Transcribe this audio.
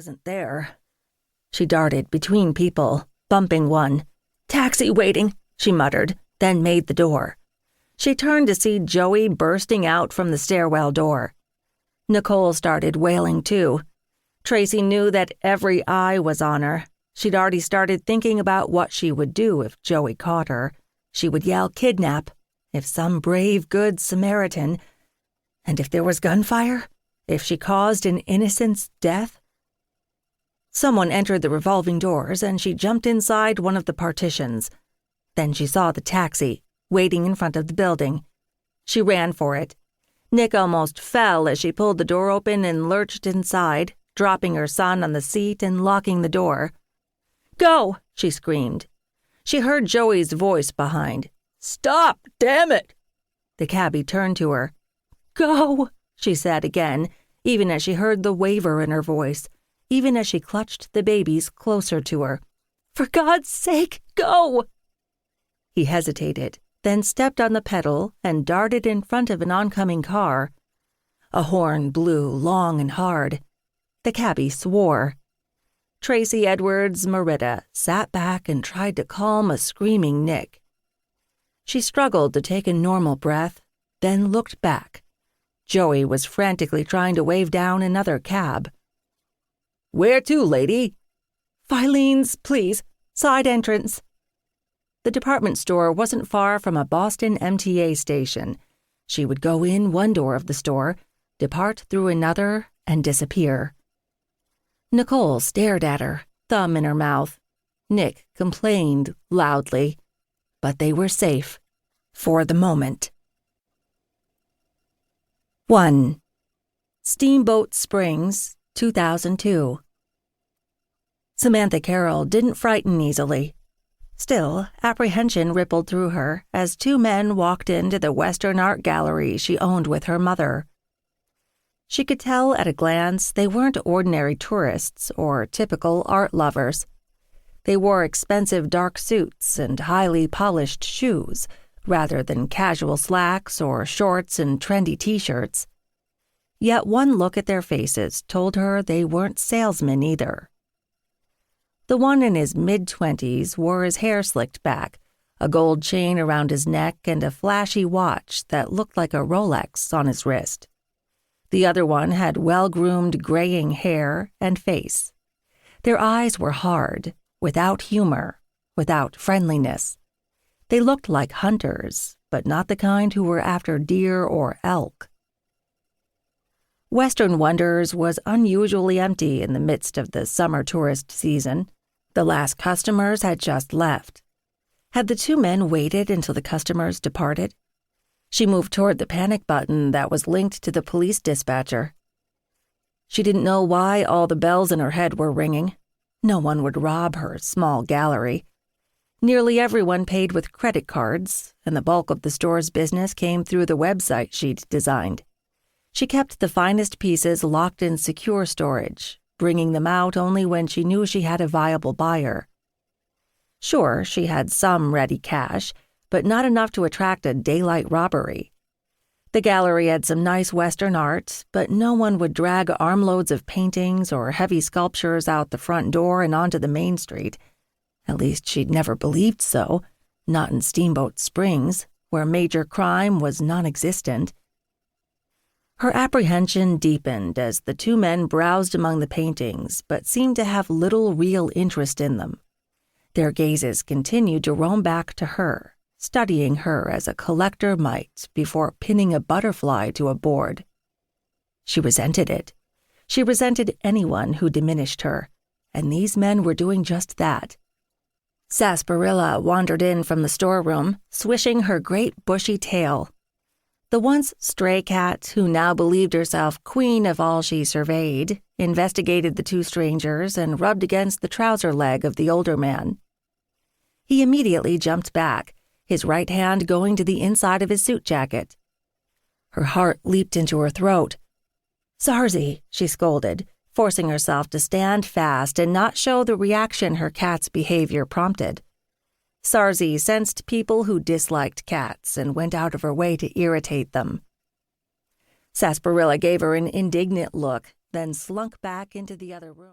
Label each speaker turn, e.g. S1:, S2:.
S1: wasn't there. She darted between people, bumping one. "Taxi waiting," she muttered, then made the door. She turned to see Joey bursting out from the stairwell door. Nicole started wailing too. Tracy knew that every eye was on her. She'd already started thinking about what she would do if Joey caught her. She would yell kidnap, if some brave, good Samaritan. And if there was gunfire? If she caused an innocent's death? Someone entered the revolving doors, and she jumped inside one of the partitions. Then she saw the taxi, waiting in front of the building. She ran for it. Nick almost fell as she pulled the door open and lurched inside, dropping her son on the seat and locking the door. "Go!" she screamed. She heard Joey's voice behind. "Stop, damn it!" The cabbie turned to her. "Go!" she said again, even as she heard the waver in her voice, even as she clutched the babies closer to her. "For God's sake, go!" He hesitated, then stepped on the pedal and darted in front of an oncoming car. A horn blew long and hard. The cabbie swore. Tracy Edwards Merritta sat back and tried to calm a screaming Nick. She struggled to take a normal breath, then looked back. Joey was frantically trying to wave down another cab. "Where to, lady?" "Filene's, please. Side entrance." The department store wasn't far from a Boston MTA station. She would go in one door of the store, depart through another, and disappear. Nicole stared at her, thumb in her mouth. Nick complained loudly. But they were safe. For the moment. 1. Steamboat Springs, 2002. Samantha Carroll didn't frighten easily. Still, apprehension rippled through her as two men walked into the Western Art Gallery she owned with her mother. She could tell at a glance they weren't ordinary tourists or typical art lovers. They wore expensive dark suits and highly polished shoes, rather than casual slacks or shorts and trendy t-shirts. Yet one look at their faces told her they weren't salesmen either. The one in his mid-20s wore his hair slicked back, a gold chain around his neck and a flashy watch that looked like a Rolex on his wrist. The other one had well-groomed graying hair and face. Their eyes were hard, without humor, without friendliness. They looked like hunters, but not the kind who were after deer or elk. Western Wonders was unusually empty in the midst of the summer tourist season. The last customers had just left. Had the two men waited until the customers departed? She moved toward the panic button that was linked to the police dispatcher. She didn't know why all the bells in her head were ringing. No one would rob her small gallery. Nearly everyone paid with credit cards, and the bulk of the store's business came through the website she'd designed. She kept the finest pieces locked in secure storage, bringing them out only when she knew she had a viable buyer. Sure, she had some ready cash, but not enough to attract a daylight robbery. The gallery had some nice Western art, but no one would drag armloads of paintings or heavy sculptures out the front door and onto the main street. At least she'd never believed so, not in Steamboat Springs, where major crime was non-existent. Her apprehension deepened as the two men browsed among the paintings, but seemed to have little real interest in them. Their gazes continued to roam back to her, studying her as a collector might before pinning a butterfly to a board. She resented it. She resented anyone who diminished her, and these men were doing just that. Sarsaparilla wandered in from the storeroom, swishing her great bushy tail. The once stray cat, who now believed herself queen of all she surveyed, investigated the two strangers and rubbed against the trouser leg of the older man. He immediately jumped back, his right hand going to the inside of his suit jacket. Her heart leaped into her throat. "Sarsi," she scolded, forcing herself to stand fast and not show the reaction her cat's behavior prompted. Sarsi sensed people who disliked cats and went out of her way to irritate them. Sarsaparilla gave her an indignant look, then slunk back into the other room.